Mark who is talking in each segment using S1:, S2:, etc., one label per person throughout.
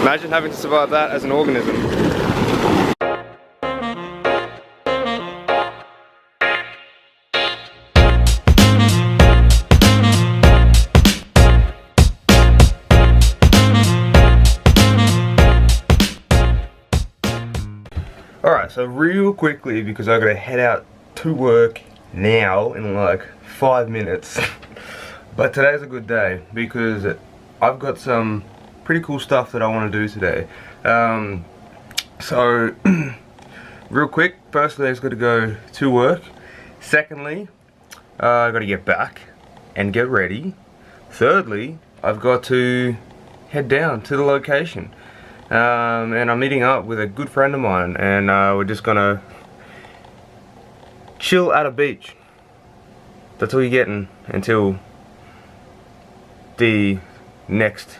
S1: Imagine having to survive that as an organism. Alright, so real quickly, because I gotta head out to work now in like 5 minutes. But today's a good day because I've got some pretty cool stuff that I want to do today. So real quick, firstly I just gotta go to work. Secondly, I gotta get back and get ready. Thirdly, I've got to head down to the location. And I'm meeting up with a good friend of mine, and we're just gonna chill at a beach. That's all you're getting until the next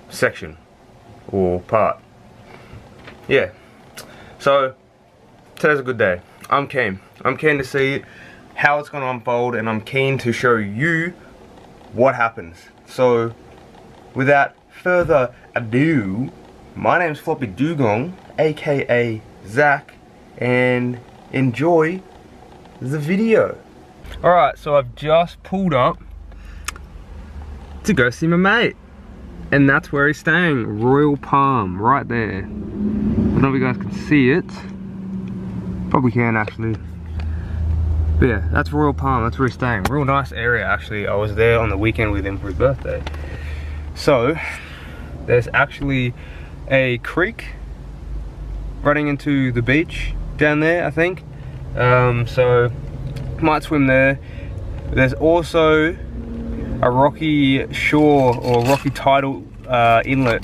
S1: section or part. Yeah, so today's a good day. I'm keen to see how it's gonna unfold, and I'm keen to show you what happens. So without further ado, my name's FloppyDugong, aka Zach, and enjoy the video. Alright, so I've just pulled up to go see my mate, and that's where he's staying, Royal Palm, right there. I don't know if you guys can see it. Probably can actually. But yeah, that's Royal Palm, that's where he's staying. Real nice area actually. I was there on the weekend with him for his birthday. So there's actually a creek running into the beach down there, I think. So might swim there. There's also a rocky shore or rocky tidal inlet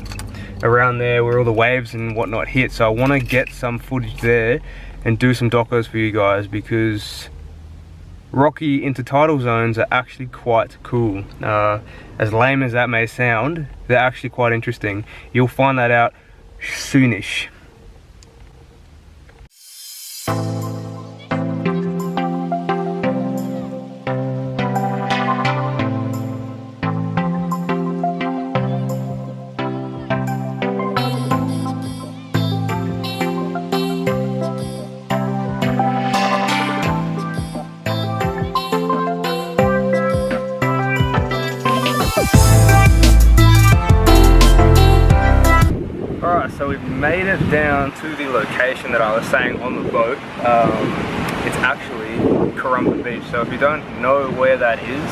S1: around there where all the waves and whatnot hit. So I want to get some footage there and do some docos for you guys, because rocky intertidal zones are actually quite cool. As lame as that may sound, they're actually quite interesting. You'll find that out soonish. So we've made it down to the location that I was saying on the boat. It's actually Currumbin Beach. So if you don't know where that is,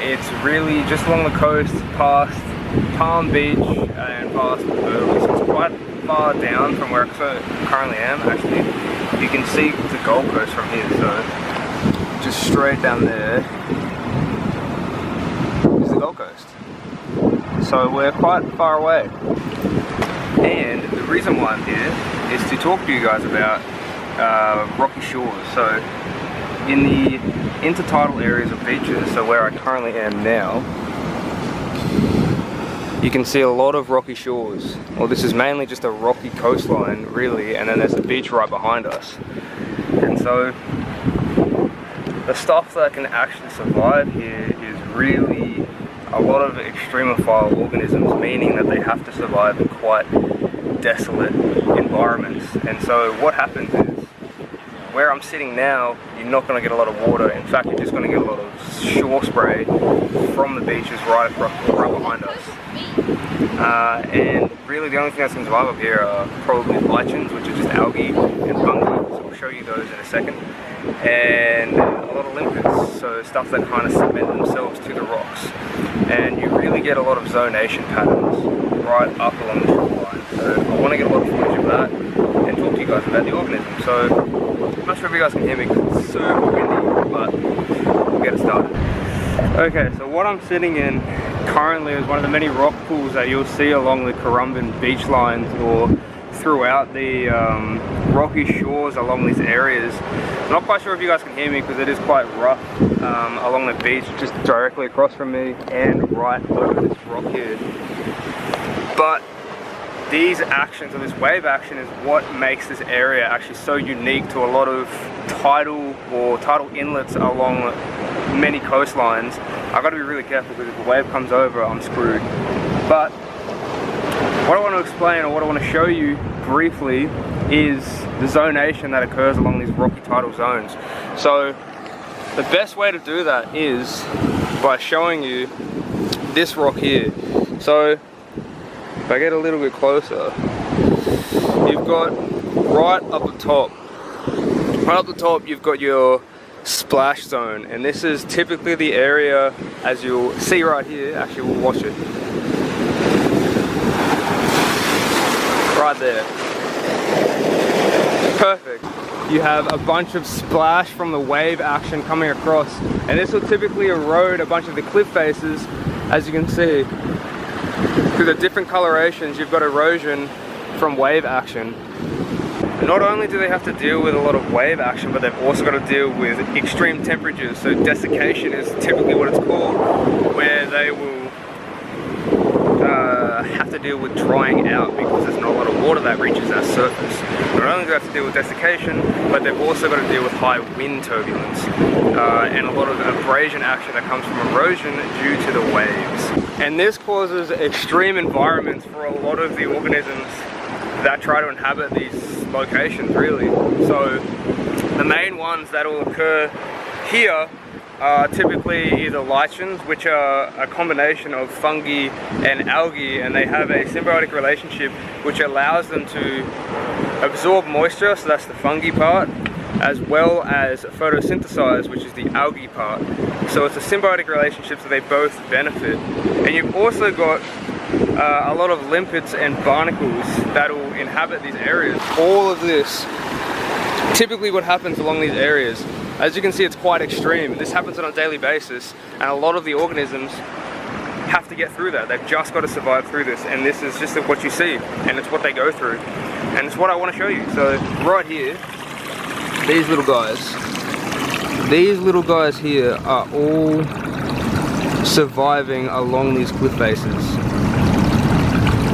S1: it's really just along the coast past Palm Beach and past Burleigh. So it's quite far down from where I currently am actually. You can see the Gold Coast from here, so just straight down there is the Gold Coast. So we're quite far away. And the reason why I'm here is to talk to you guys about rocky shores. So in the intertidal areas of beaches, so where I currently am now, you can see a lot of rocky shores. Well, this is mainly just a rocky coastline really, and then there's a beach right behind us. And so the stuff that can actually survive here is really a lot of extremophile organisms, meaning that they have to survive in quite desolate environments. And so what happens is, where I'm sitting now, you're not going to get a lot of water. In fact, you're just going to get a lot of shore spray from the beaches right behind us. And really the only thing that's going to survive up here are probably lichens, which are just algae, and fungi, so I'll show you those in a second. And a lot of limpets, so stuff that kind of cement themselves to the rocks. And you really get a lot of zonation patterns right up along the shoreline. So I want to get a lot of footage of that and talk to you guys about the organism. So I'm not sure if you guys can hear me because it's super windy, but we'll get it started. Okay, so what I'm sitting in currently is one of the many rock pools that you'll see along the Currumbin Beach lines or throughout the rocky shores along these areas. I'm not quite sure if you guys can hear me because it is quite rough along the beach just directly across from me and right over this rock here. But these actions, or this wave action, is what makes this area actually so unique to a lot of tidal inlets along many coastlines. I've got to be really careful because if a wave comes over, I'm screwed. But what I want to explain, or what I want to show you briefly, is the zonation that occurs along these rocky tidal zones. So the best way to do that is by showing you this rock here. So if I get a little bit closer, you've got right up the top you've got your splash zone, and this is typically the area, as you'll see right here. Actually, we'll watch it right there. Perfect. You have a bunch of splash from the wave action coming across, and this will typically erode a bunch of the cliff faces. As you can see, through the different colorations, you've got erosion from wave action. And not only do they have to deal with a lot of wave action, but they've also got to deal with extreme temperatures. So desiccation is typically what it's called, where they will have to deal with drying out because there's not a lot of water that reaches that surface. Not only do they have to deal with desiccation, but they've also got to deal with high wind turbulence and a lot of abrasion action that comes from erosion due to the waves. And this causes extreme environments for a lot of the organisms that try to inhabit these locations, really. So the main ones that will occur here are typically either lichens, which are a combination of fungi and algae, and they have a symbiotic relationship which allows them to absorb moisture, so that's the fungi part, as well as photosynthesize, which is the algae part. So it's a symbiotic relationship, so they both benefit. And you've also got a lot of limpets and barnacles that will inhabit these areas. All of this, typically what happens along these areas, as you can see, it's quite extreme. This happens on a daily basis, and a lot of the organisms have to get through that. They've just got to survive through this, and this is just what you see, and it's what they go through, and it's what I want to show you. So right here, these little guys here are all surviving along these cliff faces,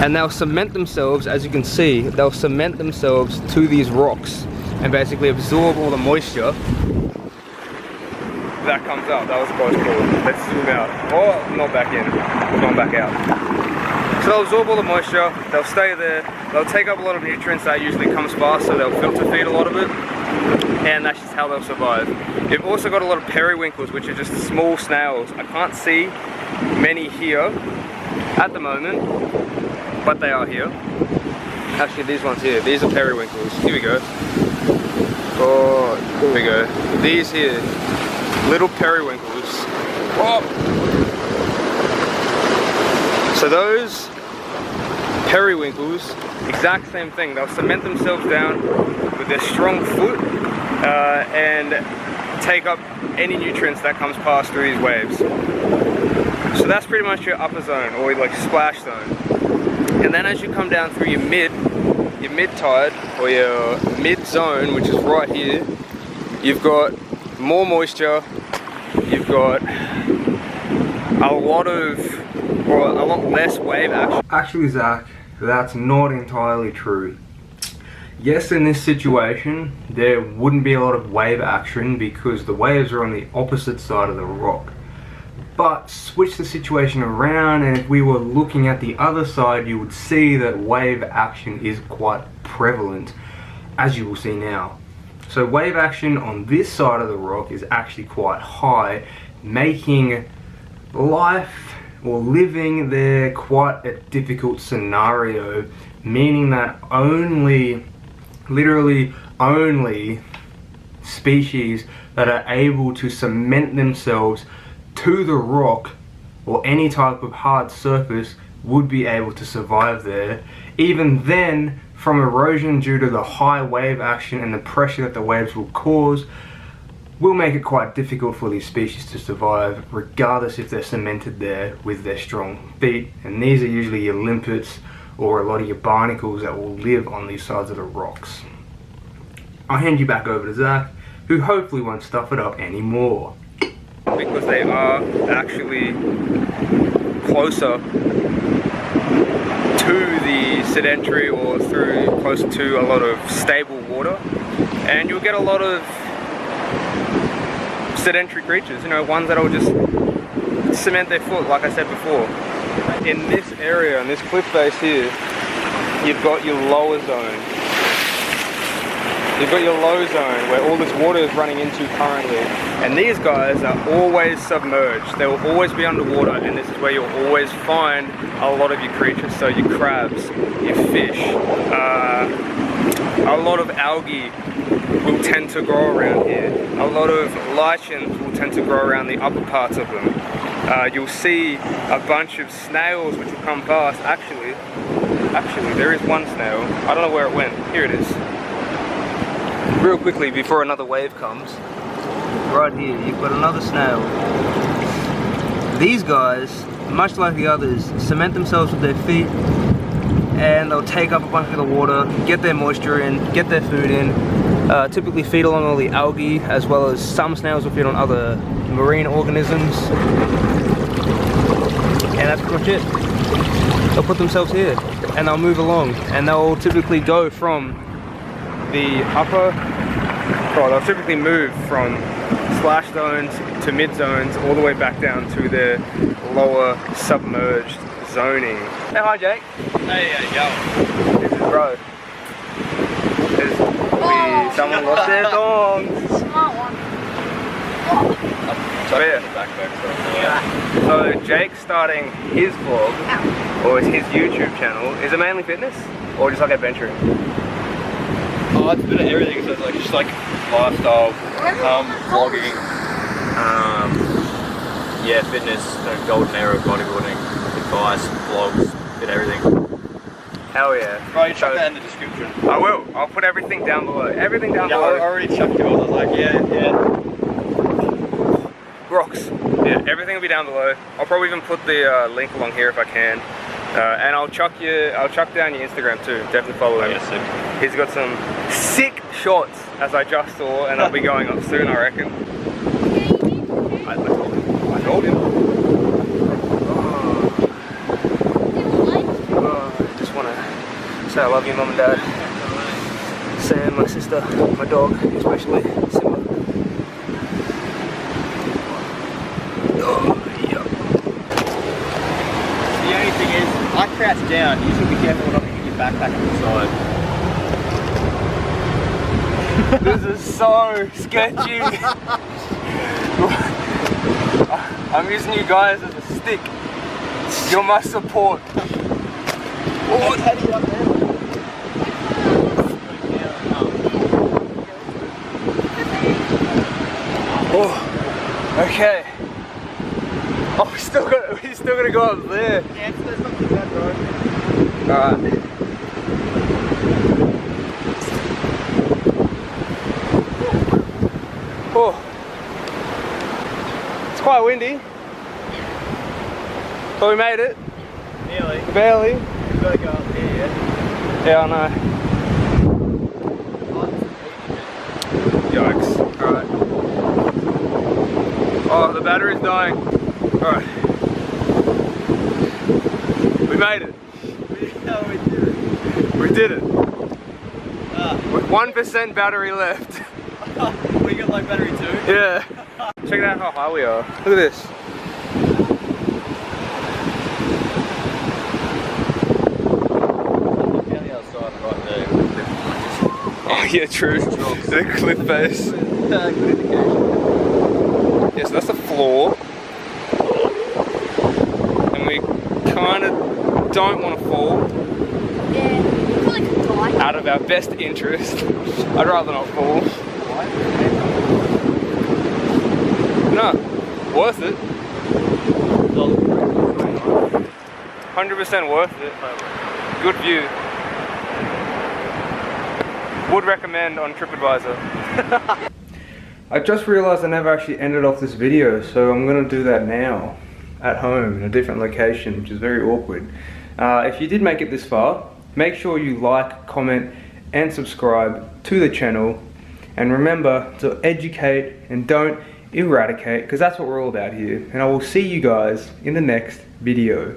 S1: and they'll cement themselves, as you can see, they'll cement themselves to these rocks and basically absorb all the moisture that comes up. That was close call. Let's zoom out. Oh, not back in. We're going back out. So they'll absorb all the moisture, they'll stay there, they'll take up a lot of nutrients that usually comes fast, so they'll filter feed a lot of it, and that's just how they'll survive. You've also got a lot of periwinkles, which are just small snails. I can't see many here at the moment, but they are here. Actually, these ones here, these are periwinkles. Here we go. Oh, here we go. These here, little periwinkles. Oh. So those periwinkles, exact same thing. They'll cement themselves down with their strong foot and take up any nutrients that comes past through these waves. So that's pretty much your upper zone, or like splash zone. And then as you come down through your mid-tide, or your mid-zone, which is right here, you've got more moisture, you've got a lot less wave action. Actually, Zach, that's not entirely true. Yes, in this situation, there wouldn't be a lot of wave action because the waves are on the opposite side of the rock. But switch the situation around, and if we were looking at the other side, you would see that wave action is quite prevalent, as you will see now. So wave action on this side of the rock is actually quite high, making life or living there quite a difficult scenario, meaning that literally only species that are able to cement themselves to the rock or any type of hard surface would be able to survive there. Even then, from erosion due to the high wave action and the pressure that the waves will cause, will make it quite difficult for these species to survive, regardless if they're cemented there with their strong feet. And these are usually your limpets or a lot of your barnacles that will live on these sides of the rocks. I'll hand you back over to Zach, who hopefully won't stuff it up anymore. Because they are actually closer to the sedentary, or closer to a lot of stable water, and you'll get a lot of sedentary creatures, you know, ones that will just cement their foot, like I said before. in this area, in this cliff face here, you've got your lower zone. You've got your low zone where all this water is running into currently, and these guys are always submerged. They will always be underwater, and this is where you'll always find a lot of your creatures. So your crabs, your fish, a lot of algae will tend to grow around here. A lot of lichens will tend to grow around the upper parts of them. You'll see a bunch of snails which will come past. Actually, there is one snail. I don't know where it went. Here it is. Real quickly, before another wave comes, right here, you've got another snail. These guys, much like the others, cement themselves with their feet, and they'll take up a bunch of the water, get their moisture in, get their food in, typically feed along all the algae, as well as some snails will feed on other marine organisms. And that's pretty much it. They'll put themselves here, and they'll move along, and they'll typically go from the upper, well, they'll typically move from splash zones to mid zones all the way back down to their lower submerged zoning. Say hi, Jake.
S2: Hey, yo.
S1: This is bro. Someone lost their thongs.
S3: Smart one.
S1: So yeah. So Jake's starting his vlog, or his YouTube channel. Is it mainly fitness, or just like adventuring?
S2: Oh, it's a bit of everything, so it's like just like lifestyle, vlogging, yeah, fitness, golden era, bodybuilding, advice, vlogs, bit of everything.
S1: Hell yeah.
S2: Right, you chuck that in the description.
S1: I will. I'll put everything down below. Everything down below.
S2: I already chucked yours. I was like, yeah.
S1: Rocks. Yeah, everything will be down below. I'll probably even put the link along here if I can. And I'll chuck down your Instagram too. Definitely follow him.
S2: Yes, sir.
S1: He's got some sick shots, as I just saw, and they'll be going up soon, I reckon. I told him. I just want to say I love you, Mum and Dad. Sam, my sister, my dog, especially Simba.
S2: The only thing is, I crouch down. You should be careful not to get your backpack on the side.
S1: This is so sketchy. I'm using you guys as a stick. You're my support.
S2: Oh, how do you up there?
S1: Oh, okay. Oh, we still gotta go up there.
S2: Yeah, there's not too bad, bro.
S1: Alright. Oh. It's quite windy. But we made it.
S2: Nearly.
S1: Barely.
S2: We've got to go up here, yeah?
S1: Yeah, I know. Yikes. Alright. Oh, the battery's dying. Alright. We made it.
S2: Yeah, we did it.
S1: We did it. With 1% battery left.
S2: We got like battery too?
S1: Yeah. Check out how high we are. Look at this.
S2: Down the other side right there.
S1: Oh yeah, true. The cliff face.
S2: Good indication.
S1: Yeah, so that's the floor. And we kind of don't want to fall.
S3: Yeah, probably could die.
S1: Out of our best interest. I'd rather not fall. No, worth it. 100% worth it. Good view. Would recommend on TripAdvisor. I just realized I never actually ended off this video, so I'm gonna do that now. At home, in a different location, which is very awkward. If you did make it this far, make sure you like, comment, and subscribe to the channel. And remember to educate and don't eradicate, because that's what we're all about here. And I will see you guys in the next video.